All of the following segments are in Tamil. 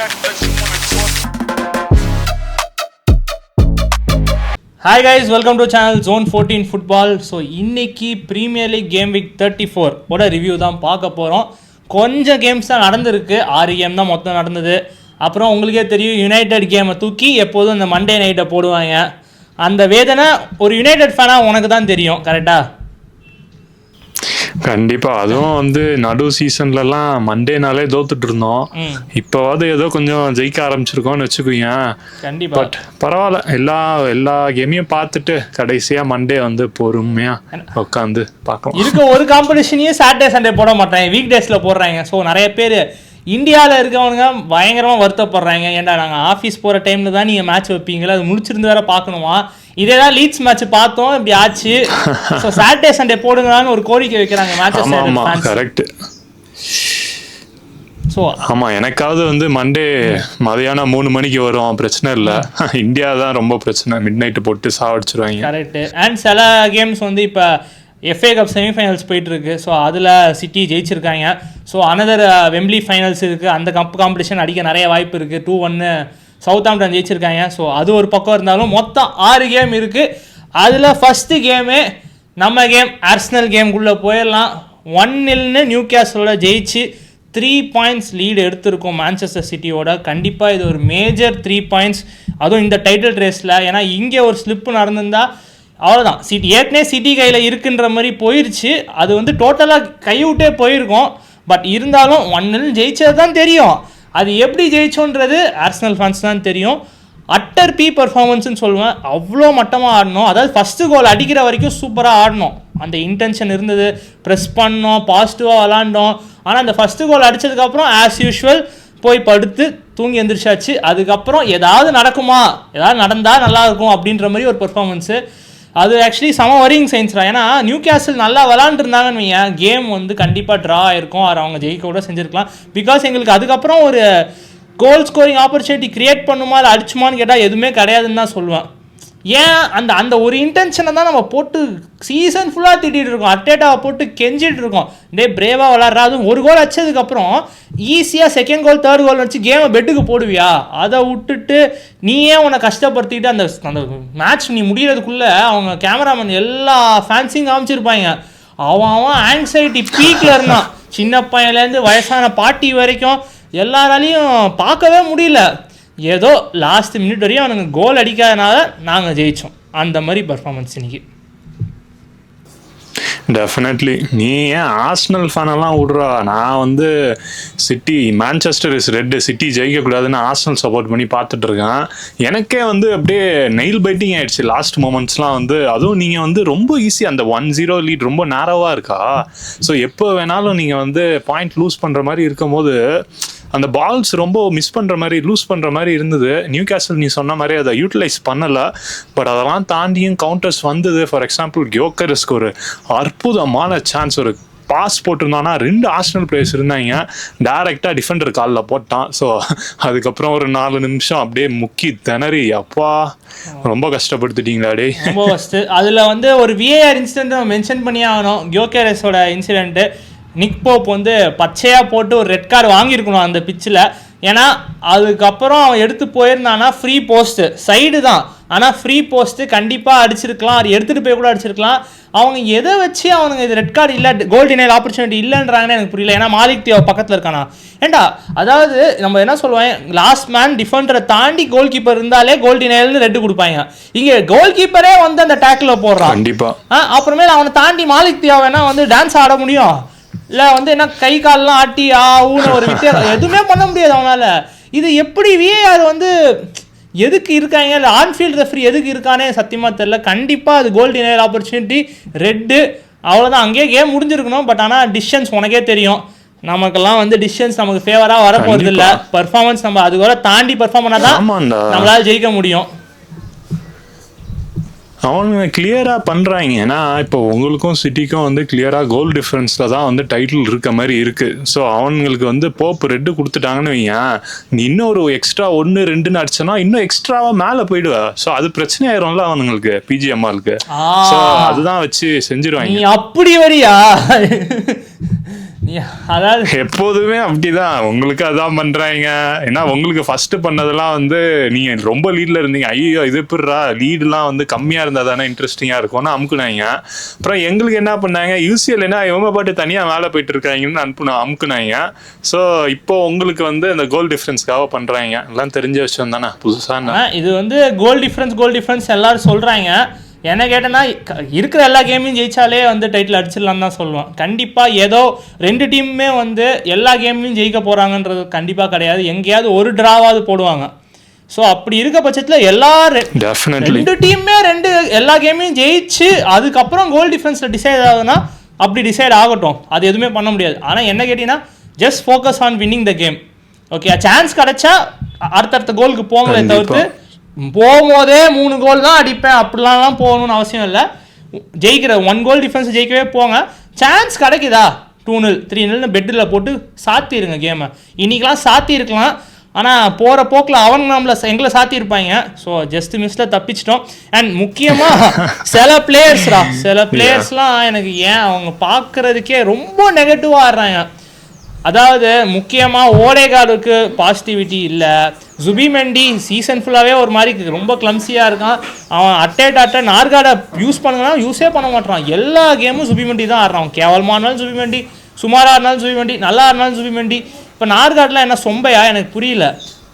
Hi guys, welcome to channel Zone 14 Football. So இன்னைக்கு Premier League Game Week 34 ஓட ரிவ்யூ தான் பார்க்க போகிறோம். கொஞ்சம் கேம்ஸ் தான் நடந்திருக்கு, 6 கேம் தான் மொத்தம் நடந்தது. அப்புறம் உங்களுக்கே தெரியும், யுனைடெட் கேமை தூக்கி எப்போதும் இந்த மண்டே நைட்டை போடுவாங்க. அந்த வேதனை ஒரு யுனைடெட் ஃபேனாக உனக்கு தான் தெரியும், கரெக்டாக? கண்டிப்பா. அதுவும் நடு சீசன்லலாம் மண்டேனாலே தோத்துட்டு இருந்தோம். இப்போவாது ஏதோ கொஞ்சம் ஜெயிக்க ஆரம்பிச்சிருக்கோம்னு வச்சுக்கோங்க. கண்டிப்பா. பட் பரவாயில்ல, எல்லா கேமையும் பார்த்துட்டு கடைசியா மண்டே பொறுமையா உட்காந்து பார்க்கலாம். இருக்க ஒரு காம்படிஷனையும் சாட்டர்டே சண்டே போட மாட்டாங்க, வீக் டேஸ்ல போடுறாங்க. ஸோ நிறைய பேர் இந்தியாவில் இருக்கவனுங்க பயங்கரமாக வருத்தப்படுறாங்க. ஏன்டா நாங்கள் ஆஃபீஸ் போகிற டைமில் தான் நீங்கள் மேட்ச் வைப்பீங்களா, அது முடிச்சிருந்து வேற பார்க்கணுமா? இதே தான் லீட்ஸ் மேட்ச் பார்த்தோம், இப்படி ஆச்சு. ஸோ சாட்டர்டே சண்டே போடுங்களான்னு ஒரு கோரிக்கை வைக்கிறாங்க மேட்சஸ். கரெக்ட். ஸோ ஆமாம், எனக்காவது மண்டே மதியானம் 3 மணிக்கு வரும், பிரச்சனை இல்லை. இந்தியா தான் ரொம்ப பிரச்சனை, மிட் நைட்டு போட்டு சாவடிச்சிருவாங்க. கரெக்ட். அண்ட் சில கேம்ஸ் இப்போ எஃப்ஏ கப் செமிஃபைனல்ஸ் போயிட்டுருக்கு. ஸோ அதில் சிட்டி ஜெயிச்சிருக்காங்க. ஸோ அனதர் வெம்ப்லி ஃபைனல்ஸ் இருக்குது, அந்த காம்படிஷன் அடிக்க நிறைய வாய்ப்பு இருக்குது. 2-1 சவுத்தாம்ப்டன் ஜெயிச்சிருக்காங்க. ஸோ அது ஒரு பக்கம் இருந்தாலும் மொத்தம் 6 கேம் இருக்குது. அதில் ஃபஸ்ட்டு கேமு நம்ம கேம் ஆர்சனல் கேமுக்குள்ளே போயிடலாம். 1-0 நியூ கேசலோட ஜெயிச்சு 3 பாயிண்ட்ஸ் லீடு எடுத்திருக்கோம் மான்செஸ்டர் சிட்டியோட. கண்டிப்பாக இது ஒரு மேஜர் 3 பாயிண்ட்ஸ், அதுவும் இந்த டைட்டில் ரேஸில். ஏன்னா இங்கே ஒரு ஸ்லிப்பு நடந்திருந்தால் அவ்வளோதான், சிட்டி ஏற்கனவே சிட்டி கையில் இருக்குன்ற மாதிரி போயிடுச்சு. அது டோட்டலாக கைவிட்டே போயிருக்கோம். பட் இருந்தாலும் 1-0 ஜெயிச்சது தான் தெரியும். அது எப்படி ஜெயிச்சோன்றது ஆர்சனல் ஃபேன்ஸ் தான் தெரியும். அட்டர் பி பர்ஃபார்மன்ஸ்னு சொல்லுவேன். அவ்வளோ மட்டமாக ஆடணும். அதாவது ஃபஸ்ட்டு கோல் அடிக்கிற வரைக்கும் சூப்பராக ஆடணும், அந்த இன்டென்ஷன் இருந்தது, ப்ரெஸ் பண்ணோம், பாசிட்டிவாக விளாண்டோம். ஆனால் அந்த ஃபஸ்ட்டு கோல் அடித்ததுக்கப்புறம் ஆஸ் யூஷுவல் போய் படுத்து தூங்கி எந்திரிச்சாச்சு. அதுக்கப்புறம் ஏதாவது நடக்குமா, ஏதாவது நடந்தால் நல்லாயிருக்கும் அப்படின்ற மாதிரி ஒரு பர்ஃபார்மன்ஸு. அது ஆக்சுவலி செம வரிங் சைன்ஸ்ரா. ஏன்னா நியூ கேசல் நல்லா விளாண்டுருந்தாங்கன்னு வையன், கேம் கண்டிப்பாக ட்ரா ஆயிருக்கும், அதை அவங்க ஜெயிக்க கூட செஞ்சுருக்கலாம். பிகாஸ் எங்களுக்கு அதுக்கப்புறம் ஒரு கோல் ஸ்கோரிங் ஆப்பர்ச்சுனிட்டி கிரியேட் பண்ணுமா இல்லை அடிச்சுமான்னு கேட்டால் எதுவுமே கிடையாதுன்னு தான் சொல்லுவேன். ஏன் அந்த ஒரு இன்டென்ஷனை தான் நம்ம போட்டு சீசன் ஃபுல்லாக திட்டிகிட்டு இருக்கோம், அட்டேட்டாவை போட்டு கெஞ்சிட்டு இருக்கோம். பிரேவாக விளாட்றா, அதுவும் ஒரு கோல் அடிச்சதுக்கப்புறம் ஈஸியாக செகண்ட் கோல் தேர்ட் கோல் வச்சு கேமை பெட்டுக்கு போடுவியா? அதை விட்டுட்டு நீயே உன்னை கஷ்டப்படுத்திட்டு அந்த மேட்ச் நீ முடிகிறதுக்குள்ளே அவங்க கேமராமேன் எல்லா ஃபேன்ஸையும் காமிச்சிருப்பாங்க. அவன் ஆங்ஸைட்டி பீக்கில் இருந்தான், சின்ன பையன்லேருந்து வயசான பாட்டி வரைக்கும் எல்லாராலையும் பார்க்கவே முடியல. ஏதோ லாஸ்ட் மினிட் வரையும் அவனுங்க கோல் அடிக்காதனால நாங்கள் ஜெயித்தோம். அந்த மாதிரி பர்ஃபார்மன்ஸ் இன்னைக்கு. டெஃபினெட்லி. நீ ஏன் ஆர்சனல் ஃபேனெல்லாம் விட்றா? நான் City Manchester is red, City ஜெயிக்கக்கூடாதுன்னு ஆர்சனல் சப்போர்ட் பண்ணி பார்த்துட்டு இருக்கேன். எனக்கே அப்படியே நெயில் பைட்டிங் ஆயிடுச்சு லாஸ்ட் மொமெண்ட்ஸ்லாம். அதுவும் நீங்கள் ரொம்ப ஈஸி, அந்த 1-0 லீட் ரொம்ப நேரவாக இருக்கா. ஸோ எப்போ வேணாலும் நீங்கள் பாயிண்ட் லூஸ் பண்ணுற மாதிரி இருக்கும்போது அந்த பால்ஸ் ரொம்ப மிஸ் பண்ணுற மாதிரி, லூஸ் பண்ணுற மாதிரி இருந்தது. நியூ கேசல் நீ சொன்ன மாதிரி அதை யூட்டிலைஸ் பண்ணலை. பட் அதெல்லாம் தாண்டியும் கவுண்டர்ஸ் வந்தது. ஃபார் எக்ஸாம்பிள் கியோக்கரஸ்க்கு ஒரு அற்புதமான சான்ஸ், ஒரு பாஸ் போட்டிருந்தானா 2 ஆர்சனல் பிளேயர்ஸ் இருந்தாங்க, டைரெக்டாக டிஃபெண்டர் காலில் போட்டான். ஸோ அதுக்கப்புறம் ஒரு 4 நிமிஷம் அப்படியே முக்கி திணறி, அப்பா ரொம்ப கஷ்டப்படுத்திட்டீங்களாடே. ரொம்ப ஃபஸ்ட்டு அதில் ஒரு விஏஆர் இன்சிடென்ட் மென்ஷன் பண்ணி ஆகணும். கியோக்கரஸோட இன்சிடென்ட்டு நிக் போப் பச்சையாக போட்டு ஒரு ரெட் கார்டு வாங்கியிருக்கணும் அந்த பிச்சில். ஏன்னா அதுக்கப்புறம் அவன் எடுத்து போயிருந்தானா ஃப்ரீ போஸ்ட்டு, சைடு தான் ஆனால் ஃப்ரீ போஸ்ட்டு, கண்டிப்பாக அடிச்சிருக்கலாம், அது எடுத்துகிட்டு போய் கூட அடிச்சிருக்கலாம். அவங்க எதை வச்சு அவனுங்க இது ரெட் கார்டு இல்லை, கோல் டினைல் ஆப்பர்ச்சுனிட்டி இல்லைன்றாங்கன்னு எனக்கு புரியல. ஏன்னா மாலிக் தியாவ் பக்கத்தில் இருக்கானா? ஏண்டா, அதாவது நம்ம என்ன சொல்லுவாங்க, லாஸ்ட் மேன் டிஃபெண்டரை தாண்டி கோல் கீப்பர் இருந்தாலே கோல் டினைல்னு ரெட்டு கொடுப்பாங்க. இங்கே கோல் கீப்பரே அந்த டேக்கில் போடுறான். கண்டிப்பாக. அப்புறமேல அவனை தாண்டி மாலிக் தியாவ் வேணா டான்ஸ் ஆட முடியும், இல்லை என்ன கை கால்லாம் ஆட்டி ஊன ஒரு வித்தியாசம் எதுவுமே பண்ண முடியாது அவனால். இது எப்படி விஏஆர் எதுக்கு இருக்காங்க, இல்லை ஆன்ஃபீல்டு ரெஃப்ரி எதுக்கு இருக்கானே சத்தியமாக தெரியல. கண்டிப்பாக அது கோல் டினைல் ஆப்பர்ச்சுனிட்டி, ரெட்டு, அவ்வளோதான், அங்கேயே கேம் முடிஞ்சிருக்கணும். பட் ஆனால் டிஸ்டன்ஸ் உனக்கே தெரியும், நமக்கெல்லாம் டிஸ்டன்ஸ் நமக்கு ஃபேவராக வரப்போகிறது இல்லை. பர்ஃபார்மன்ஸ் நம்ம அதுக்கு தாண்டி பர்ஃபார்ம் பண்ணால் தான் நம்மளால் ஜெயிக்க முடியும். அவனுங்க கிளியராக பண்ணுறாங்க. ஏன்னா இப்போ உங்களுக்கும் சிட்டிக்கும் கிளியராக கோல் டிஃப்ரென்ஸில் தான் டைட்டில் இருக்க மாதிரி இருக்குது. ஸோ அவங்களுக்கு போப் ரெட்டு கொடுத்துட்டாங்கன்னு வையன், நீ இன்னும் ஒரு எக்ஸ்ட்ரா 1-2 அடிச்சனா இன்னும் எக்ஸ்ட்ராவாக மேலே போயிடுவா. ஸோ அது பிரச்சனை ஆயிரும்ல அவனுங்களுக்கு, பிஜிஎம்ஆருக்கு. ஸோ அதுதான் வச்சு செஞ்சிருவாங்க. நீ அப்படி வரியா? நீ அதாவது எப்போதுமே அப்படிதான், உங்களுக்கு அதான் பண்றாங்க. ஏன்னா உங்களுக்கு ஃபர்ஸ்ட் பண்ணதெல்லாம் வந்து நீங்க ரொம்ப லீட்ல இருந்தீங்க, ஐயோ இது எப்படிரா லீடுலாம் வந்து கம்மியா இருந்தா தானே இன்ட்ரெஸ்டிங்கா இருக்கும்னு அமுக்குனாங்க. அப்புறம் எங்களுக்கு என்ன பண்ணாங்க, யூசிஎல் என்ன இவங்க பாட்டு தனியா மேலே போயிட்டு இருக்காங்கன்னு அமுக்குனாங்க. ஸோ இப்போ உங்களுக்கு வந்து இந்த கோல் டிஃபரன்ஸ்க்காக பண்றாங்க. எல்லாம் தெரிஞ்ச விஷயம் தானே, புதுசா இது வந்து கோல் டிஃபரன்ஸ் எல்லாரும் சொல்றாங்க. என்ன கேட்டேன்னா இருக்கிற எல்லா கேமையும் ஜெயிச்சாலே வந்து டைட்டில் அடிச்சிடலான்னு தான் சொல்லுவேன். கண்டிப்பாக ஏதோ 2 டீமுமே வந்து எல்லா கேம்லையும் ஜெயிக்க போகிறாங்கன்றது கண்டிப்பாக கிடையாது. எங்கேயாவது ஒரு ட்ராவாவது போடுவாங்க. ஸோ அப்படி இருக்க பட்சத்தில் ரெண்டு டீமுமே எல்லா கேமையும் ஜெயிச்சு அதுக்கப்புறம் கோல் டிஃபரன்ஸில் டிசைட் ஆகுதுன்னா அப்படி டிசைட் ஆகட்டும், அது எதுவுமே பண்ண முடியாது. ஆனால் என்ன கேட்டிங்கன்னா just focus on winning the game. Okay, chance கிடைச்சா அடுத்தடுத்த கோலுக்கு போங்களே தவிர்த்து போகும்போதே 3 கோல் தான் அடிப்பேன் அப்படிலாம் போகணும்னு அவசியம் இல்லை. ஜெயிக்கிற 1 கோல் டிஃபரன்ஸ் ஜெயிக்கவே போங்க. சான்ஸ் கிடைக்குதா 2-0 3-0 பெட்டில் போட்டு சாத்திருங்க கேமை. இன்றைக்கெலாம் சாத்திருக்கலாம், ஆனால் போகிற போக்கில் எங்களை சாத்தியிருப்பாங்க. ஸோ ஜஸ்ட் மிஸ்ஸில் தப்பிச்சிட்டோம். அண்ட் முக்கியமாக சில பிளேயர்ஸ்லாம் எனக்கு ஏன் அவங்க பார்க்குறதுக்கே ரொம்ப நெகட்டிவாக ஆடுறாங்க. அதாவது முக்கியமாக ஓடேகார்டுக்கு பாசிட்டிவிட்டி இல்லை. ஜுபிமெண்டி சீசன் ஃபுல்லாகவே ஒரு மாதிரி ரொம்ப கிளம்ஸியாக இருக்கான். அவன் அட்டை நார்கார்டை யூஸ் பண்ணுங்கன்னா யூஸே பண்ண மாட்டான். எல்லா கேமும் ஜுபிமெண்டி தான் ஆடுறான். கேவலமாக இருந்தாலும் ஜுபிமெண்டி, சுமாராக இருந்தாலும் ஜுபிமெண்டி, நல்லா இருந்தாலும் ஜுபிமெண்டி. இப்போ நார்கார்டெலாம் என்ன சொம்பையா எனக்கு புரியல.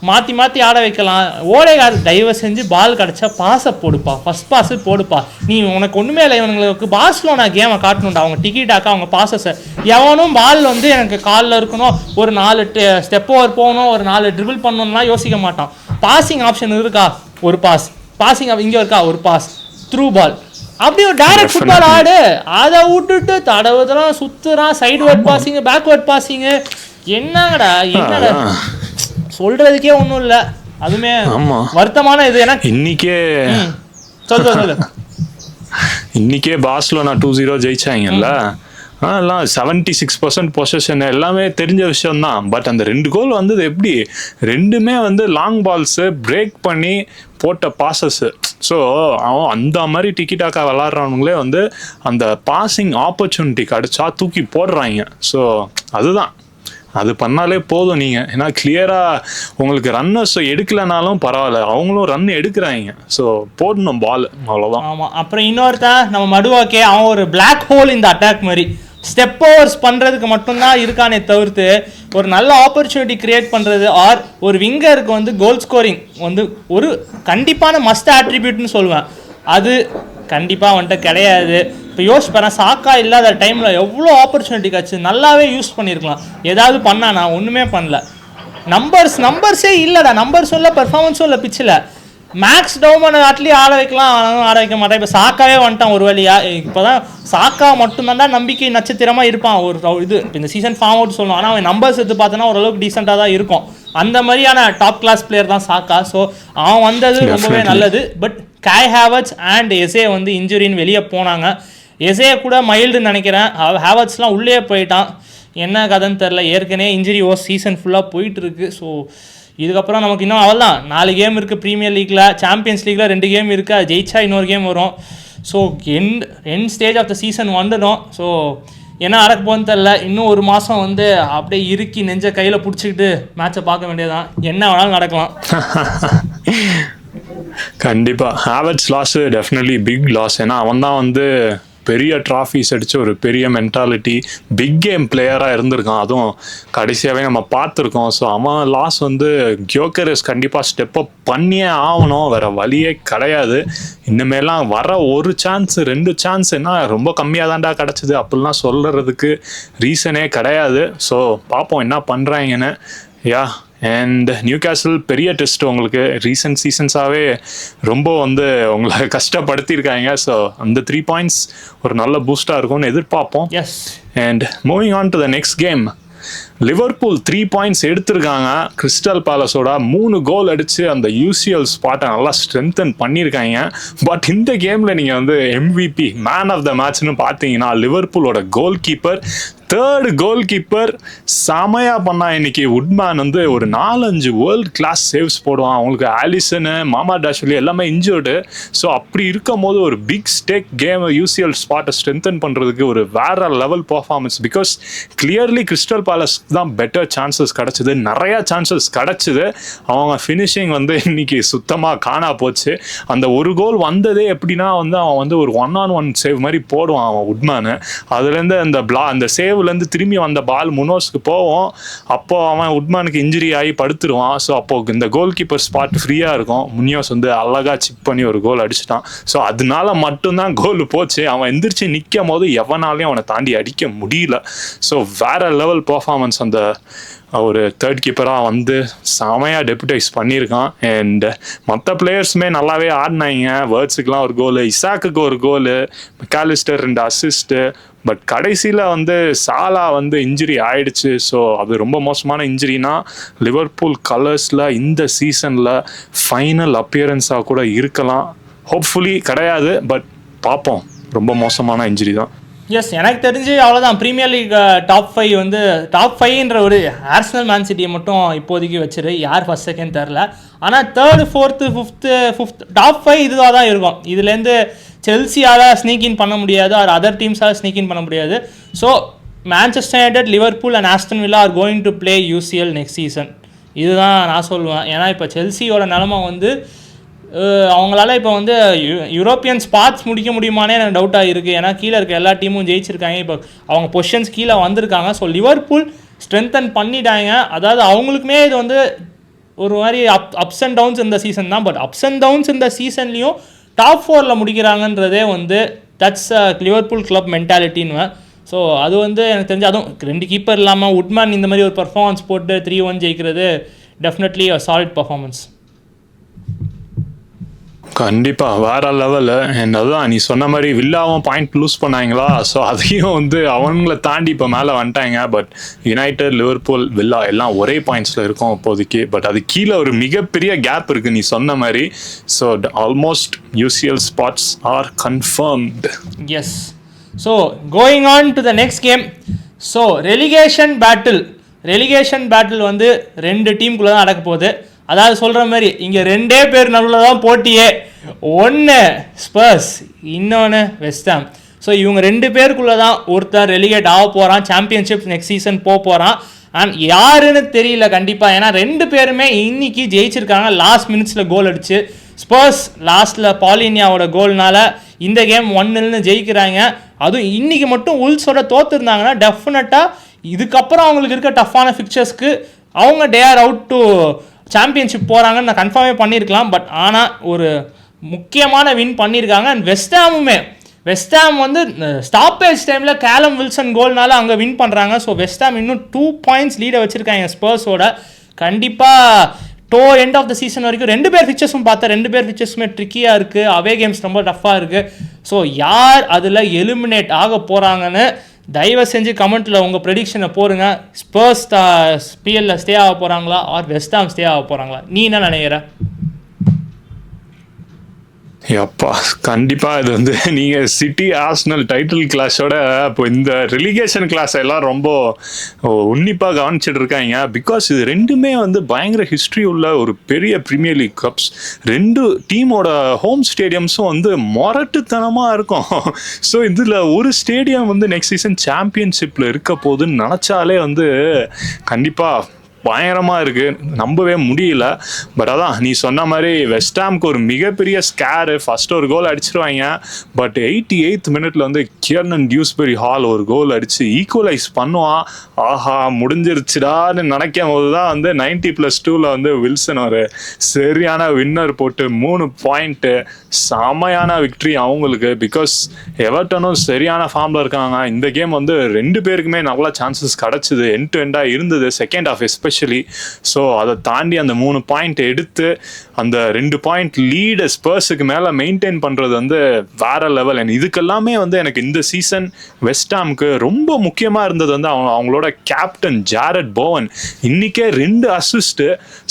மாற்றி ஆட வைக்கலாம். ஓடேகார்டு தயவு செஞ்சு பால் கிடச்சா பாஸை போடுப்பா, ஃபஸ்ட் பாஸு போடுப்பா. நீ உனக்கு ஒன்றுமே இல்லை, இவங்களுக்கு பாஸ்லோனா கேமை காட்டணுண்டா. அவங்க டிக்கெட்டாக்கா அவங்க பாசஸை எவனும் பால் வந்து எனக்கு காலில் இருக்கணும், ஒரு 4 ஸ்டெப் ஓவர் போகணும், ஒரு 4 ட்ரிபிள் பண்ணணும்லாம் யோசிக்க மாட்டான். பாசிங் ஆப்ஷன் இருக்கா, ஒரு பாஸ். பாசிங் இங்கே இருக்கா, ஒரு பாஸ். த்ரூ பால். அப்படி ஒரு டைரக்ட் ஃபுட்பால் ஆடு. அதை விட்டுட்டு தடவுதான் சுற்றுறான். சைடுவேர்ட் பாசிங்கு, பேக்வேர்ட் பாசிங்கு. என்னடா சொல்றதுக்கே ஒன்றும் இல்லை. அதுவுமே வருத்தமான இது. ஏன்னா இன்னைக்கே பார்சிலோனா 2-0 ஜெயிச்சாங்கல்ல. எல்லாம் 76% பொசஷன் எல்லாமே தெரிஞ்ச விஷயம் தான். பட் அந்த 2 கோல் வந்தது எப்படி, ரெண்டுமே வந்து லாங் பால்ஸு பிரேக் பண்ணி போட்ட பாசஸ். ஸோ அவன் அந்த மாதிரி டிக்கெட்டாக்கா விளாட்றவங்களே வந்து அந்த பாசிங் ஆப்பர்ச்சுனிட்டி கிடைச்சா தூக்கி போடுறாங்க. ஸோ அதுதான், அது பண்ணாலே போதும் நீங்கள். ஏன்னா கிளியராக உங்களுக்கு ரன்னர்ஸ் எடுக்கலைனாலும் பரவாயில்ல, அவங்களும் ரன் எடுக்கிறாங்க. ஸோ போடணும் பால், அவ்வளோதான். ஆமாம். அப்புறம் இன்னொருத்தன் நம்ம மடுவாக்கே, அவன் ஒரு பிளாக் ஹோல் இந்த அட்டாக் மாதிரி ஸ்டெப் ஓவர்ஸ் பண்ணுறதுக்கு மட்டும்தான் இருக்கானே தவிர்த்து ஒரு நல்ல ஆப்பர்ச்சுனிட்டி கிரியேட் பண்ணுறது ஆர் ஒரு விங்கருக்கு வந்து கோல் ஸ்கோரிங் வந்து ஒரு கண்டிப்பான மஸ்ட் ஆட்ரிபியூட்னு சொல்லுவேன். அது கண்டிப்பாக வந்துட்டு கிடையாது. இப்போ யோசிப்பேன், சாக்கா இல்லாத டைமில் எவ்வளோ ஆப்பர்ச்சுனிட்டி கிடச்சி, நல்லாவே யூஸ் பண்ணியிருக்கலாம். ஏதாவது பண்ணானா, ஒன்றுமே பண்ணல. நம்பர்ஸே இல்லைடா, நம்பர்ஸும் இல்லை, பெர்ஃபார்மன்ஸும் இல்லை பிச்சில். மேக்ஸ் டவுமன் அட்லி ஆட வைக்கலாம், ஆட வைக்க மாட்டேன். இப்போ சாக்காவே வந்துட்டான் ஒரு வழியா. இப்போ தான் சாக்கா மட்டும்தான்டா நம்பிக்கை நட்சத்திரமாக இருப்பான் ஒரு இது. இந்த சீசன் ஃபார்ம் அவுட் சொல்லணும். ஆனால் அவன் நம்பர்ஸ் எடுத்து பார்த்தோன்னா ஓரளவுக்கு டீசெண்டாக தான் இருக்கும். அந்த மாதிரியான டாப் கிளாஸ் பிளேயர் தான் சாக்கா. ஸோ அவன் வந்தது ரொம்பவே நல்லது. பட் காய் ஹேவர்ட்ஸ் அண்ட் எஸ்ஏ வந்து இன்ஜுரின்னு வெளியே போனாங்க. எஸ்ஏ கூட மைல்டுன்னு நினைக்கிறேன். ஹேவர்ட்ஸ்லாம் உள்ளே போயிட்டான். என்ன கதைன்னு தெரில. ஏற்கனவே இன்ஜுரி சீசன் ஃபுல்லாக போயிட்டுருக்கு. ஸோ இதுக்கப்புறம் நமக்கு இன்னும் அவ்வளோதான். 4 கேம் இருக்குது ப்ரீமியர் லீக்கில். சாம்பியன்ஸ் லீக்கில் 2 கேம் இருக்குது. அது ஜெயிச்சா இன்னொரு கேம் வரும். So end stage of the season வந்துடும். ஸோ என்ன நடக்க போகுதுன்னு தெரில. இன்னும் ஒரு மாதம் வந்து அப்படியே இறுக்கி நெஞ்ச கையில் பிடிச்சிக்கிட்டு மேட்சை பார்க்க வேண்டியதான். என்ன வேணாலும் நடக்கலாம். கண்டிப்பாக Havertz loss definitely big loss. ஏன்னா அவன் தான் வந்து பெரிய ட்ராஃபிஸ் அடித்து ஒரு பெரிய மென்டாலிட்டி, பிக் கேம் பிளேயராக இருந்திருக்கான். அதுவும் கடைசியாகவே நம்ம பார்த்துருக்கோம். ஸோ அவன் லாஸ் வந்து கியோக்கரஸ் கண்டிப்பாக ஸ்டெப் அப் பண்ணியே ஆகணும், வேறு வழியே கிடையாது. இனிமேலாம் வர ஒரு சான்ஸ் 2 சான்ஸ் என்ன ரொம்ப கம்மியாக தான்டா கிடச்சிது அப்படிலாம் சொல்கிறதுக்கு ரீசனே கிடையாது. ஸோ பார்ப்போம் என்ன பண்ணுறாங்கன்னு. யா அண்ட் நியூகாசில் பெரிய டெஸ்ட் உங்களுக்கு. ரீசன்ட் சீசன்ஸாகவே ரொம்ப வந்து உங்களை கஷ்டப்படுத்தியிருக்காங்க. ஸோ அந்த 3 பாயிண்ட்ஸ் ஒரு நல்ல பூஸ்டாக இருக்கும்னு எதிர்பார்ப்போம். Yes. And moving on to the next game, Liverpool 3 points எடுத்திருக்காங்க. கிறிஸ்டல் பேலஸோட 3 கோல் அடிச்சு அந்த யூசிஎல் ஸ்பாட்டை நல்லா ஸ்ட்ரென்தன் பண்ணியிருக்காங்க. பட் இந்த கேமில் நீங்கள் வந்து MVP மேன் ஆஃப் த மேட்ச்னு பார்த்தீங்கன்னா லிவர்பூலோட goalkeeper, third goalkeeper செமையா பண்ணா. இன்னைக்கு உட்மேன் வந்து ஒரு 4-5 வேர்ல்டு கிளாஸ் சேவ்ஸ் போடுவான். அவங்களுக்கு ஆலிசனு, மாமா டாஷ்வலி எல்லாமே இன்ஜர்டு. ஸோ அப்படி இருக்கும் போது ஒரு பிக் ஸ்டேக் கேம் யூசிஎல் ஸ்பாட்டை ஸ்ட்ரென்தன் பண்ணுறதுக்கு ஒரு வேற level performance. Because clearly Crystal Palace தான் பெட்டர் சான்சஸ் கிடச்சிது, நிறையா சான்சஸ் கிடச்சிது. அவங்க ஃபினிஷிங் வந்து இன்னைக்கு சுத்தமாக காணா போச்சு. அந்த ஒரு கோல் வந்ததே எப்படின்னா வந்து அவன் வந்து ஒரு 1-on-1 சேவ் மாதிரி போடுவான் அவன் உட்மேனு. அதுலேருந்து அந்த சேவ்லேருந்து திரும்பி வந்த பால் முனோஸ்க்கு போவோம். அப்போ அவன் உட்மேனுக்கு இன்ஜுரி ஆகி படுத்துருவான். ஸோ அப்போ இந்த கோல் கீப்பர் ஸ்பாட் ஃப்ரீயாக இருக்கும். முனியோஸ் வந்து அழகாக சிப் பண்ணி ஒரு கோல் அடிச்சிட்டான். ஸோ அதனால மட்டும்தான் கோல் போச்சு. அவன் எந்திரிச்சு நிற்கும் போது எவனாலையும் அவனை தாண்டி அடிக்க முடியல. ஸோ வேற லெவல் பர்ஃபார்மன்ஸ் அந்த ஒரு தேர்ட் கீப்பராக வந்து செமையாக டெபியூட்டைஸ் பண்ணியிருக்கான். அண்ட் மற்ற பிளேயர்ஸுமே நல்லாவே ஆடினாங்க. வேர்ட்ஸுக்கெலாம் ஒரு கோலு, இசாக்குக்கு ஒரு கோலு, மெக்காலிஸ்டர் 2 அசிஸ்ட்டு. பட் கடைசியில் வந்து சாலா வந்து இன்ஜுரி ஆயிடுச்சு. ஸோ அது ரொம்ப மோசமான இன்ஜுரினா லிவர்பூல் கலர்ஸில் இந்த சீசனில் ஃபைனல் அப்பியரன்ஸாக கூட இருக்கலாம். ஹோப்ஃபுல்லி கிடையாது, பட் பார்ப்போம். ரொம்ப மோசமான இன்ஜுரி தான். எஸ், எனக்கு தெரிஞ்சு அவ்வளோதான். ப்ரீமியர் லீக் டாப் 5 வந்து டாப் 5ன்ற ஒரு ஆர்சனல் மேன் சிட்டியை மட்டும் இப்போதைக்கு வச்சிரு. யார் ஃபர்ஸ்ட் செகண்ட் தெரில. ஆனால் தேர்டு, ஃபோர்த்து, ஃபிஃப்த் டாப் 5 இதுவாக தான் இருக்கும். இதுலேருந்து செல்சியால் ஸ்னீக் இன் பண்ண முடியாது, ஆர் அதர் டீம்ஸால் ஸ்னீக் இன் பண்ண முடியாது. So Manchester United, Liverpool and Aston villa are going to play UCL next season. இதுதான் நான் சொல்லுவேன். ஏன்னா இப்போ செல்சியோட நிலமை வந்து அவங்களால இப்போ வந்து யூரோப்பியன் ஸ்பாட்ஸ் முடிக்க முடியுமானே எனக்கு டவுட்டாக இருக்குது. ஏன்னா கீழே இருக்க எல்லா டீமும் ஜெயிச்சிருக்காங்க. இப்போ அவங்க பொசிஷன்ஸ் கீழே வந்திருக்காங்க. ஸோ லிவர்பூல் ஸ்ட்ரென்தன் பண்ணிட்டாங்க. அதாவது அவங்களுக்குமே இது வந்து ஒரு மாதிரி அப்ஸ் அண்ட் டவுன்ஸ் இந்த சீசன் தான். பட் அப்ஸ் அண்ட் டவுன்ஸ் இந்த சீசன்லேயும் டாப் 4 முடிக்கிறாங்கன்றதே வந்து தட்ஸ் லிவர்பூல் கிளப் மென்டாலிட்டின்னு. ஸோ அது வந்து எனக்கு தெரிஞ்சு அதுவும் 2 கீப்பர் இல்லாமல் உட்மேன் இந்த மாதிரி ஒரு பர்ஃபார்மன்ஸ் போட்டு 3-1 ஜெயிக்கிறது டெஃபினெட்லி அ சாலிட் பர்ஃபார்மன்ஸ். கண்டிப்பாக வேற லெவலு. அண்ட் அதுதான் நீ சொன்ன மாதிரி வில்லாவும் பாயிண்ட் லூஸ் பண்ணாங்களா. ஸோ அதையும் வந்து அவங்கள தாண்டி இப்போ மேலே வந்துட்டாங்க. பட் யுனைடெட், லிவர்பூல், வில்லா எல்லாம் ஒரே பாயிண்ட்ஸில் இருக்கும் இப்போதைக்கு. பட் அது கீழே ஒரு மிகப்பெரிய கேப் இருக்குது நீ சொன்ன மாதிரி. So almost UCL spots are confirmed. Yes. So going on to the next game. So relegation battle வந்து 2 டீமுக்குள்ளே தான் நடக்க போகுது. அதாவது சொல்கிற மாதிரி இங்கே 2 பேர் நடுவில் தான் போட்டியே. ஒன்று ஸ்பர்ஸ், இன்னொன்று வெஸ்ட் ஹாம். ஸோ இவங்க 2 பேருக்குள்ளே தான் ஒருத்தர் ரெலிகேட் ஆக போகிறான், சாம்பியன்ஷிப் நெக்ஸ்ட் சீசன் போகிறான். அண்ட் யாருன்னு தெரியல கண்டிப்பாக. ஏன்னா 2 பேருமே இன்னைக்கு ஜெயிச்சிருக்காங்க லாஸ்ட் மினிட்ஸில் கோல் அடிச்சு. ஸ்பர்ஸ் லாஸ்ட்டில் பாலினியாவோட கோல்னால இந்த கேம் 1-0 ஜெயிக்கிறாங்க. அதுவும் இன்னைக்கு மட்டும் உல்ஸோட தோற்றுருந்தாங்கன்னா டெஃபினட்டாக இதுக்கப்புறம் அவங்களுக்கு இருக்க டஃப்பான ஃபிக்சர்ஸ்க்கு அவங்க day or out to championship போகிறாங்கன்னு நான் கன்ஃபார்மே பண்ணியிருக்கலாம். பட் ஆனால் ஒரு முக்கியமான வின் பண்ணியிருக்காங்க. அண்ட் வெஸ்ட் ஹாம் வந்து ஸ்டாப்பேஜ் டைமில் கேலம் வில்சன் கோல்னால அங்கே வின் பண்ணுறாங்க. ஸோ வெஸ்ட் ஹாம் இன்னும் 2 பாயிண்ட்ஸ் லீடை வச்சுருக்காங்க ஸ்பர்ஸோட. கண்டிப்பாக எண்ட் ஆஃப் த சீசன் வரைக்கும் 2 பேர் ஃபிக்சர்ஸும் பார்த்தா 2 பேர் ஃபிக்சர்ஸுமே ட்ரிக்கியாக இருக்குது. அவே கேம்ஸ் ரொம்ப டஃப்பாக இருக்குது. ஸோ யார் அதில் எலிமினேட் ஆக போகிறாங்கன்னு தயவு செஞ்சு கமெண்ட்டில் உங்கள் ப்ரெடிக்ஷனை போடுங்க. ஸ்பர்ஸ் PL ஸ்டே ஆக போகிறாங்களா ஆர் வெஸ்ட் ஹாம் ஸ்டே ஆக போகிறாங்களா? நீ என்ன நினைக்கிற? அப்பா கண்டிப்பாக இது வந்து நீங்கள் சிட்டி ஆர்சனல் டைட்டில் கிளாஸோட இப்போ இந்த ரெலிகேஷன் கிளாஸ் எல்லாம் ரொம்ப உன்னிப்பாக கவனிச்சுட்டு இருக்காங்க. பிகாஸ் இது 2மே வந்து பயங்கர ஹிஸ்ட்ரி உள்ள ஒரு பெரிய ப்ரீமியர் லீக் கப்ஸ். 2 டீமோட ஹோம் ஸ்டேடியம்ஸும் வந்து மொரட்டுத்தனமாக இருக்கும். ஸோ இதில் ஒரு ஸ்டேடியம் வந்து நெக்ஸ்ட் சீசன் சாம்பியன்ஷிப்பில் இருக்க போகுதுன்னு நினச்சாலே வந்து கண்டிப்பாக பயங்கரமாக இருக்குது, நம்பவே முடியல. பட் அதான் நீ சொன்ன மாதிரி வெஸ்ட் ஹாம்க்கு ஒரு மிகப்பெரிய ஸ்கேரு. ஃபஸ்ட்டு ஒரு கோல் அடிச்சிருவாங்க. பட் 88th மினிட்ல வந்து கியர்னன் டியூஸ்பெரி ஹால் ஒரு கோல் அடித்து ஈக்குவலைஸ் பண்ணுவான். ஆஹா முடிஞ்சிருச்சுடான்னு நினைக்கும் போது தான் வந்து 90+2 வந்து வில்சன் ஒரு சரியான வின்னர் போட்டு 3 பாயிண்ட்டு செமையான விக்ட்ரி அவங்களுக்கு. பிகாஸ் எவர்டனும் சரியான ஃபார்மில் இருக்காங்க. இந்த கேம் வந்து 2 பேருக்குமே நல்ல சான்சஸ் கிடச்சிது, எண்ட் டு எண்டாக இருந்தது second half especially. Especially. So அதை தாண்டி அந்த 3 பாயிண்ட் எடுத்து அந்த 2 பாயிண்ட் லீடு ஸ்பர்ஸுக்கு மேலே மெயின்டைன் பண்ணுறது வந்து வேற லெவல். அண்ட் இதுக்கெல்லாமே வந்து எனக்கு இந்த சீசன் வெஸ்டாமுக்கு ரொம்ப முக்கியமாக இருந்தது வந்து அவங்களோட கேப்டன் ஜாரட் போவன். இன்னைக்கே 2 அசிஸ்ட்.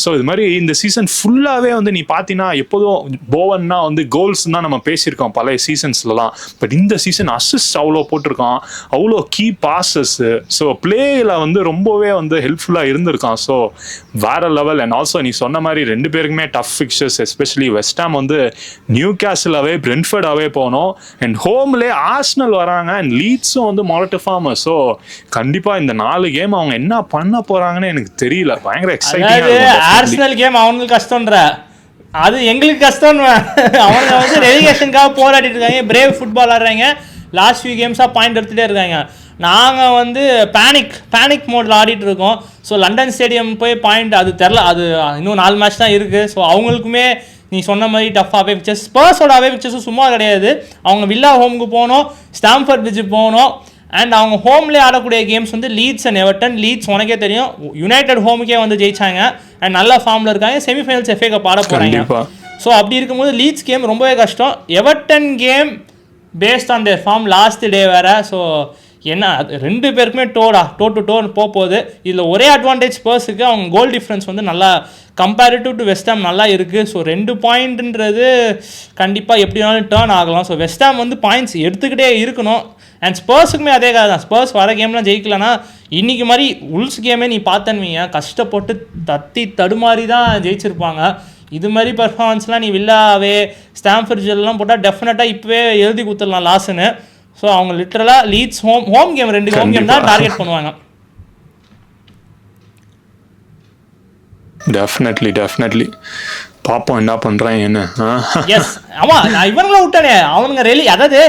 ஸோ இது மாதிரி இந்த சீசன் ஃபுல்லாகவே வந்து நீ பார்த்தீங்கன்னா எப்போதும் போவன்னா வந்து கோல்ஸ் தான் நம்ம பேசியிருக்கோம் பழைய சீசன்ஸ்லாம். பட் இந்த சீசன் அசிஸ்ட் அவ்வளோ போட்டிருக்கான், அவ்வளோ கீ பாசஸ். ஸோ பிளேயில் வந்து ரொம்பவே வந்து ஹெல்ப்ஃபுல்லாக இருந்திருக்கான். ஸோ வேற லெவல். அண்ட் ஆல்சோ நீ சொன்ன மாதிரி 2 பேருக்குமே டஃப் ஃபிக்சர்ஸ். எஸ்பெஷலி வெஸ்டாம் வந்து நியூ கேசலாவே பிரென்ஃபர்டாவே போனோம். அண்ட் ஹோம்லே ஆர்சனல் வராங்க. அண்ட் லீட்ஸும் வந்து மொரட்டு ஃபார்மர். ஸோ கண்டிப்பா இந்த 4 கேம் அவங்க என்ன பண்ண போறாங்கன்னு எனக்கு தெரியல. பயங்கர எக்ஸைட்டிங்கா. ஆர்சனல் கேம் அவங்களுக்கு கஷ்டம்ன்ற, அது எங்களுக்கு கஷ்டம். அவங்க வந்து ரெலிகேஷனுக்காக போராடிட்டு இருக்காங்க. பிரேவ் ஃபுட்பால் ஆடுறாங்க. லாஸ்ட் ஃபியூ கேம்ஸாக பாயிண்ட் எடுத்துகிட்டே இருக்காங்க. நாங்கள் வந்து பேனிக் மோடில் ஆடிட்டு இருக்கோம். ஸோ லண்டன் ஸ்டேடியம் போய் பாயிண்ட் அது தெரில. அது இன்னும் 4 மேட்ச் தான் இருக்குது. ஸோ அவங்களுக்குமே நீ சொன்ன மாதிரி டஃப் அவே பிக்சர்ஸ். ஸ்பர்ஸோட அவே பிக்சர்ஸும் சும்மா கிடையாது. அவங்க வில்லா ஹோமுக்கு போகணும், ஸ்டாம்ஃபர்ட் பிரிட்ஜ் போகணும். அண்ட் அவங்க ஹோம்லேயே ஆடக்கூடிய கேம்ஸ் வந்து லீட்ஸ் அண்ட் எவர்டன். லீட்ஸ் உனக்கே தெரியும், யுனைடெட் ஹோமுக்கே வந்து ஜெயிச்சாங்க. அண்ட் நல்ல ஃபார்மில் இருக்காங்க. செமிஃபைனல்ஸ் FA கப் ஆட போகிறாங்க. ஸோ அப்படி இருக்கும்போது லீட்ஸ் கேம் ரொம்பவே கஷ்டம். Everton game based on their form last day வேறு. ஸோ என்ன 2 பேருக்குமே டோ டு டோ போகுது. இதில் ஒரே அட்வான்டேஜ் ஸ்பர்ஸுக்கு, அவங்க கோல் டிஃப்ரென்ஸ் வந்து நல்லா கம்பேரிட்டிவ் டு வெஸ்டாம் நல்லா இருக்குது. ஸோ 2 பாயிண்ட்ன்றது கண்டிப்பாக எப்படி வேணாலும் டேர்ன் ஆகலாம். ஸோ வெஸ்டாம் வந்து பாயிண்ட்ஸ் எடுத்துக்கிட்டே இருக்கணும். அண்ட் ஸ்பர்ஸுக்குமே அதே கதை தான். ஸ்பர்ஸ் வர கேம்லாம் ஜெயிக்கலன்னா இன்றைக்கி மாதிரி உல்ஸ் கேமே நீ பார்த்தன்வீங்க கஷ்டப்பட்டு தடுமாறி தான் ஜெயிச்சிருப்பாங்க. இது மாதிரி பர்ஃபார்மன்ஸ்லாம் நீ வில்லாவே ஸ்டாம்ஃபர்ட் பிரிட்ஜ்லாம் போட்டால் டெஃபினட்டாக இப்போவே எழுதி கொடுத்துடலாம் லாஸ்ன்னு. ஸோ அவங்க லிட்டரலாக Leeds home game 2 home game தான் டார்கெட் பண்ணுவாங்க. டெஃபினெட்லி பாப்போம் என்ன பண்றாங்க என்ன. எஸ் ஆமா, நான் இவங்கள விட்டானே. அவனுங்க அதாவது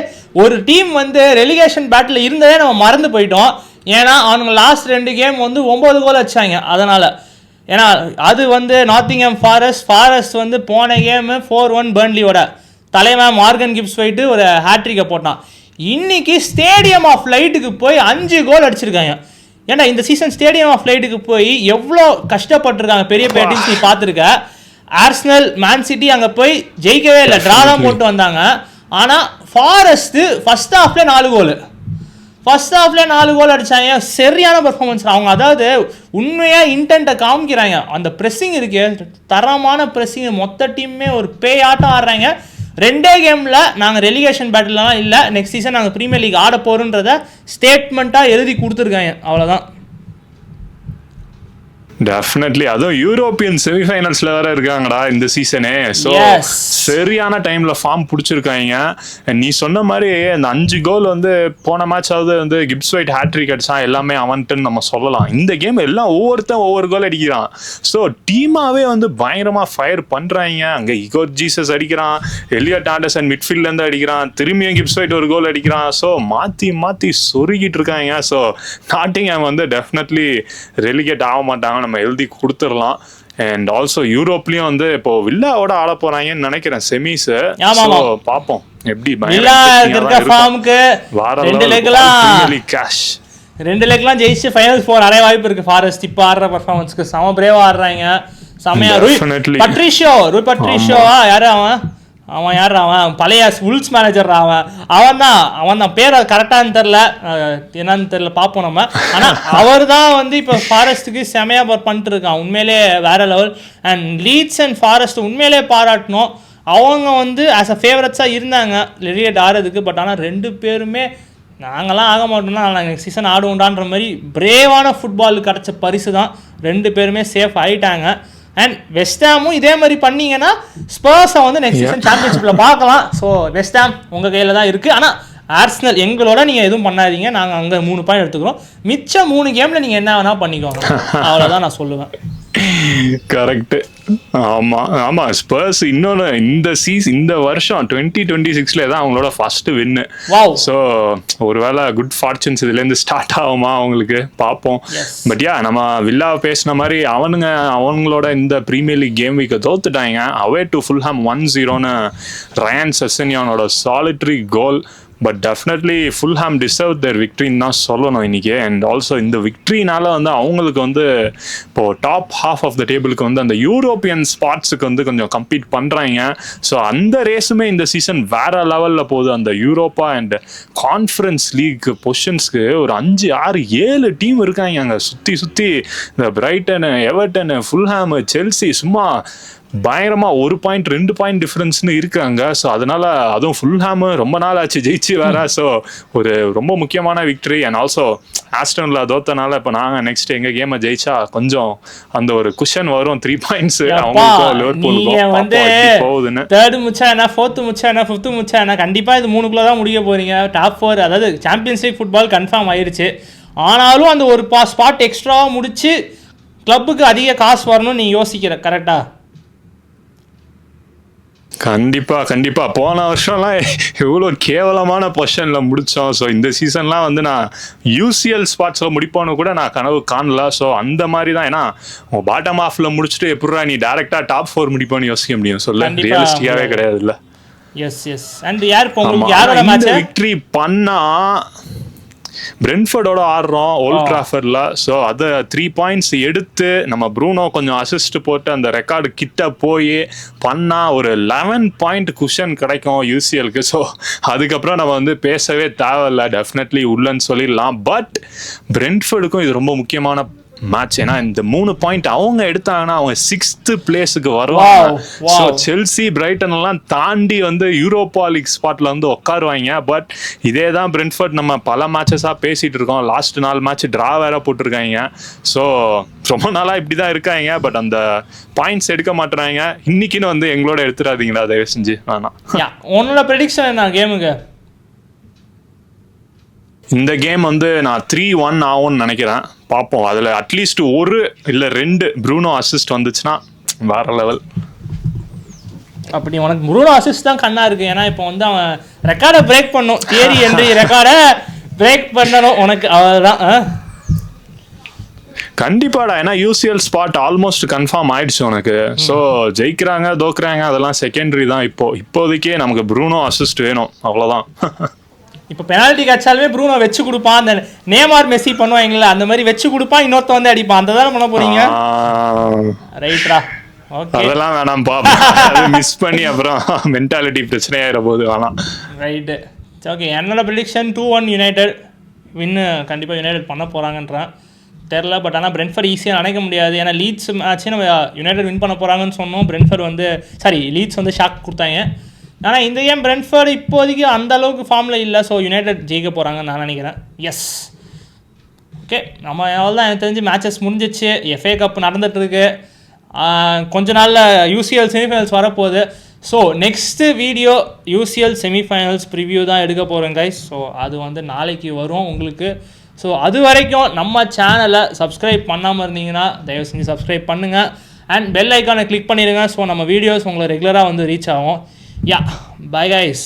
ஒரு டீம் வந்து ரெலிகேஷன் பேட்டில் இருந்ததே நம்ம மறந்து போயிட்டோம். ஏன்னா அவனுங்க லாஸ்ட் 2 கேம் வந்து 9 கோல் வச்சாங்க. அதனால ஏன்னா அது வந்து நாட்டிங்ஹாம் ஃபாரஸ்ட் வந்து போன கேமு 4-1 பர்ன்லியோட தலைவன் மார்கன் கிப்ஸ் போயிட்டு ஒரு ஹேட்ரிக்கை போட்டான். இன்னைக்கு ஸ்டேடியம் ஆஃப் லைட்டுக்கு போய் 5 கோல் அடிச்சிருக்காங்க. ஏன்னா இந்த சீசன் ஸ்டேடியம் ஆஃப் லைட்டுக்கு போய் எவ்வளோ கஷ்டப்பட்டிருக்காங்க பெரிய டீம்ஸ் நீ பார்த்துருக்க. ஆர்சனல், மேன் சிட்டி அங்கே போய் ஜெயிக்கவே இல்லை, ட்ரா தான் போட்டு வந்தாங்க. ஆனால் ஃபாரஸ்ட்டு ஃபர்ஸ்ட் ஹாஃப்ல 4 கோல் அடித்தாங்க. சரியான பர்ஃபார்மன்ஸ் அவங்க. அதாவது உண்மையாக இன்டென்ட்டை காமிக்கிறாங்க. அந்த ப்ரெஸ்ஸிங் இருக்கு, தரமான ப்ரெஸ்ஸிங். மொத்த டீமுமே ஒரு பேயாட்டம் ஆடுறாங்க. 2 கேமில் நாங்கள் ரெலிகேஷன் பேட்டில்லாம் இல்லை, நெக்ஸ்ட் சீசன் நாங்கள் ப்ரீமியர் லீக் ஆட போகிறோன்றத ஸ்டேட்மெண்ட்டாக எழுதி கொடுத்துருக்காங்க. அவ்வளோதான். டெஃபினெட்லி. அதுவும் யூரோப்பியன் செமிஃபைனல்ஸ்ல வேற இருக்காங்கடா இந்த சீசனே. ஸோ சரியான டைம்ல ஃபார்ம் பிடிச்சிருக்காங்க. நீ சொன்ன மாதிரி அந்த 5 கோல் வந்து போன மேட்சாவது வந்து கிப்ஸ் ஒயிட் ஹேட்ரிக் அடிச்சான். எல்லாமே அவன்ட்டுன்னு நம்ம சொல்லலாம். இந்த கேம் எல்லாம் ஒவ்வொருத்தன் ஒவ்வொரு கோல் அடிக்கிறான். ஸோ டீமாவே வந்து பயங்கரமா ஃபயர் பண்றாங்க. அங்கே இகோர் ஜீசஸ் அடிக்கிறான், எலியட் ஆண்டர்சன் மிட்ஃபீல்ட்ல இருந்து அடிக்கிறான், திரும்பியும் கிப்ஸ் ஒயிட் ஒரு கோல் அடிக்கிறான். ஸோ மாத்தி சொருகிட்டு இருக்காங்க. ஸோ நாட்டிங்ஹாம் வந்து டெஃபினெட்லி ரெலிகேட் ஆக மாட்டாங்க, நம்ம எழுதி கொடுத்துடலாம். அண்ட் ஆல்சோ யூரோப்லயும் வந்து இப்போ வில்லாவோட ஆட போறாங்கன்னு நினைக்கிறேன் செமிஸ். பாப்போம் எப்படி. 2 லெக்லாம் ஜெயிச்சு ஃபைனல் 4 நிறைய வாய்ப்பு இருக்கு. ஃபாரஸ்ட் இப்போ ஆடுற பர்ஃபார்மன்ஸ்க்கு செம பிரேவா ஆடுறாங்க. செமையா. ரூய் பட்ரிஷியோவா யாரு அவன் யார்? அவன் பழைய உல்ஸ் மேனேஜர். அவன் தான் பேர் கரெக்டானு தெரில, என்னன்னு தெரில, பார்ப்போம் நம்ம. ஆனால் அவர் தான் வந்து இப்போ ஃபாரஸ்ட்டுக்கு செமையாக பண்ணிட்டு இருக்கான். உண்மையிலே வேற level. And Leeds and Forest உண்மையிலே பாராட்டணும். அவங்க வந்து ஆஸ் அ ஃபேவரட்ஸாக இருந்தாங்க ரெலிகேட் ஆடுறதுக்கு. பட் ஆனால் 2 பேருமே நாங்களாம் ஆக மாட்டோம்னா நாங்கள் சீசன் ஆடுவோண்டான்ற மாதிரி பிரேவான ஃபுட்பாலுக்கு கிடச்ச பரிசு தான். 2 பேருமே சேஃப் ஆகிட்டாங்க. அண்ட் வெஸ்டாமும் இதே மாதிரி பண்ணீங்கன்னா ஸ்பர்ஸை வந்து நெக்ஸ்ட் சீசன் சாம்பியன்ஷிப்பில் பார்க்கலாம். ஸோ வெஸ்டாம் உங்கள் கையில் தான் இருக்குது. ஆனால் ஆர்சனல் எங்களோட நீங்கள் எதுவும் பண்ணாதீங்க, நாங்கள் அங்கே 3 பாயிண்ட் எடுத்துக்கிறோம். மிச்சம் 3 கேமில் நீங்கள் என்ன வேணால் பண்ணிக்கோங்க. அவ்வளோதான் நான் சொல்லுவேன். கரெக்ட். ஆமா ஸ்பர்ஸ் இன்னொன்று இந்த வருஷம் 2026 தான் அவங்களோட ஃபர்ஸ்ட் வின்னு. ஸோ ஒருவேளை குட் ஃபார்ச்சுன்ஸ் இதுலேருந்து ஸ்டார்ட் ஆகுமா அவங்களுக்கு, பார்ப்போம். பட் நம்ம வில்லாவை பேசின மாதிரி அவங்களோட இந்த ப்ரீமியர் லீக் கேம் வீக்கை தோத்துட்டாங்க. அவே டு ஃபுல்ஹாம் 1-0ன்னு ரயான் செசன்யானோட solitary goal. But definitely Fulham deserve their விக்ட்ரின்னு தான் சொல்லணும் இன்னைக்கு. அண்ட் ஆல்சோ இந்த விக்ட்ரினால வந்து அவங்களுக்கு வந்து இப்போ டாப் ஹாஃப் ஆஃப் த டேபிளுக்கு வந்து அந்த யூரோப்பியன் ஸ்பாட்ஸுக்கு வந்து கொஞ்சம் கம்பீட் பண்ணுறாங்க. ஸோ அந்த ரேஸுமே இந்த சீசன் வேற லெவலில் போகுது. அந்த யூரோப்பா அண்ட் கான்ஃபரன்ஸ் லீக் பொசிஷன்ஸ்க்கு ஒரு 5, 6, 7 டீம் இருக்காங்க அங்கே சுற்றி இந்த பிரைட்டனு, எவர்டனு, ஃபுல்ஹாமு, செல்சி, சும்மா பயங்கரமாக 1 பாயிண்ட் 2 பாயிண்ட் டிஃப்ரென்ஸ்னு இருக்காங்க. ஸோ அதனால அதுவும் ஃபுல்ஹாமு ரொம்ப நாள் ஆச்சு ஜெயிச்சு வேற. ஸோ ஒரு ரொம்ப முக்கியமான விக்டரி. அண்ட் ஆல்சோ ஆஸ்டன்ல தோத்தனால இப்போ நாங்கள் நெக்ஸ்ட் எங்கள் கேமை ஜெயிச்சா கொஞ்சம் அந்த ஒரு குஷன் வரும், 3 பாயிண்ட்ஸ் அவங்களுக்கும் லிவர்பூலுக்கும் வந்து போகுதுன்னு. தேர்டு முச்சா என்ன, ஃபோர்த்து முச்சா என்ன, ஃபிஃப்த்து முச்சா என்ன, கண்டிப்பாக இது 3க்குள்ள தான் முடிய போறீங்க. டாப் 4 அதாவது சாம்பியன்ஸ் லீக் ஃபுட்பால் கன்ஃபார்ம் ஆயிருச்சு. ஆனாலும் அந்த ஒரு ஸ்பாட் எக்ஸ்ட்ராவாக முடிச்சு கிளப்புக்கு அதிக காசு வரணும்னு நீ யோசிக்கிற, கரெக்டா? கண்டிப்பா போன வருஷம்லாம் எவ்வளோ கேவலமான பொசிஷன்ல முடிச்சோம். ஸோ இந்த சீசன்லாம் வந்து நான் யூசிஎல் ஸ்பாட்ஸ்ல முடிப்போன்னு கூட நான் கனவு காணல. ஸோ அந்த மாதிரி தான். ஏன்னா பாட்டம் ஹாஃப்ல முடிச்சுட்டு எப்படிடா நீ டைரக்டா டாப் 4 முடிப்போன்னு யோசிக்க முடியும்? சொல்ல ரியலிஸ்டிக்காவே கிடையாது இல்ல. எஸ் அண்ட் யாரோட மேட்ச் விக்டரி பண்ணா பிரென்ஃபோர்டோட ஆடுறோம் ஓல்ட் ட்ராஃபர்ட்ல. ஸோ அதை 3 பாயிண்ட்ஸ் எடுத்து நம்ம ப்ரூனோ கொஞ்சம் அசிஸ்ட் போட்டு அந்த ரெக்கார்டு கிட்ட போய் பண்ணா ஒரு 11 பாயிண்ட் குஷன் கிடைக்கும் யூசிஎலுக்கு. ஸோ அதுக்கப்புறம் நம்ம வந்து பேசவே தேவையில்ல, டெஃபினெட்லி உள்ளன்னு சொல்லிடலாம். பட் பிரென்ஃபோர்டுக்கும் இது ரொம்ப முக்கியமான மேட்ச். ஏன்னா இந்த 3 பாயிண்ட் அவங்க எடுத்தாங்கன்னா அவங்க 6th பிளேஸுக்கு வருவாங்க. ஸோ செல்சி, பிரைட்டன் எல்லாம் தாண்டி வந்து யூரோப்பா லீக் ஸ்பாட்ல வந்து உட்காருவாங்க. பட் இதே தான் பிரென்ட்ஃபோர்ட் நம்ம பல மேட்சஸா பேசிட்டு இருக்கோம். லாஸ்ட் 4 மேட்ச் டிரா வேற போட்டிருக்காங்க. ஸோ ரொம்ப நாளா இப்படிதான் இருக்காங்க. பட் அந்த பாயிண்ட்ஸ் எடுக்க மாட்டாங்க. இன்னைக்குன்னு வந்து எங்களோட எடுத்துடாதீங்களா தயவு செஞ்சு. வேணாம். உன்னோட ப்ரெடிக்ஷன் என்ன கேமுக்கு? இந்த கேம் வந்து நான் 3-1 ஆகும்னு நினைக்கிறேன். பார்ப்போம். அதில் அட்லீஸ்ட் 1 இல்லை 2 ப்ரூனோ அசிஸ்ட் வந்துச்சுன்னா வேற லெவல். அப்படி உனக்கு ப்ரூனோ அசிஸ்ட் தான் கண்ணா இருக்கு. ஏன்னா இப்போ வந்து அவன் ரெக்கார்டை பிரேக் பண்ணும், தியரி என்று ரெக்கார்டை பிரேக் பண்ணணும் உனக்கு, அவ்வளோதான். கண்டிப்பாடா. ஏன்னா யூசிஎல் ஸ்பாட் ஆல்மோஸ்ட் கன்ஃபார்ம் ஆயிடுச்சு உனக்கு. ஸோ ஜெயிக்கிறாங்க தோக்குறாங்க அதெல்லாம் செகண்டரி தான். இப்போதைக்கே நமக்கு ப்ரூனோ அசிஸ்ட் வேணும், அவ்வளோதான். இப்போ பெனால்ட்டி கட்சாலுமே ப்ரூனோ வச்சு கொடுப்பான். அந்த நேமார் மெஸ்ஸி பண்ணுவாங்கல்ல, அந்த மாதிரி வச்சு கொடுப்பான், இன்னொருத்த வந்து அடிப்பான். அந்த தானே பண்ண போறீங்க? ரைட்ரா, ஓகே. அதெல்லாம் வேணாம்ப்பா, மிஸ் பண்ணி அப்புறம் மென்டாலிட்டி பிரச்சனையாயிர போது வேணாம். Right, okay. என்னோட ப்ரெடிக்ஷன் 2-1 யுனைடெட் வின்னு. கண்டிப்பாக யுனைடெட் பண்ண போகிறாங்கன்றான், தெரில. பட் ஆனால் பிரென்ஃபோர்ட் ஈஸியாக நினைக்க முடியாது. ஏன்னா லீட்ஸ் மேட்ச்சே நம்ம யுனைடெட் வின் பண்ண போகிறாங்கன்னு சொன்னோம். பிரென்ஃபோர்ட் வந்து லீட்ஸ் வந்து ஷாக் கொடுத்தாங்க. ஆனால் இந்த கேம் பிரென்ட்ஃபோர்டு இப்போதைக்கு அந்த அளவுக்கு ஃபார்மில் இல்லை. ஸோ யுனைடெட் ஜெயிக்க போகிறாங்கன்னு நான் நினைக்கிறேன். Yes, okay. நம்ம எவ்வளோ எனக்கு தெரிஞ்சு மேட்சஸ் முடிஞ்சிச்சு. எஃப்ஏ கப் நடந்துகிட்ருக்கு. கொஞ்ச நாளில் யூசிஎல் செமிஃபைனல்ஸ் வரப்போகுது. So next video UCL semi-finals preview தான் எடுக்க போகிறேன் கைஸ். ஸோ அது வந்து நாளைக்கு வரும் உங்களுக்கு. ஸோ அது வரைக்கும் நம்ம சேனலை சப்ஸ்கிரைப் பண்ணாமல் இருந்தீங்கன்னா தயவு செஞ்சு சப்ஸ்கிரைப் பண்ணுங்கள். அண்ட் பெல் ஐக்கானை கிளிக் பண்ணிடுங்க. ஸோ நம்ம வீடியோஸ் உங்களை ரெகுலராக வந்து ரீச் ஆகும். Yeah, bye guys.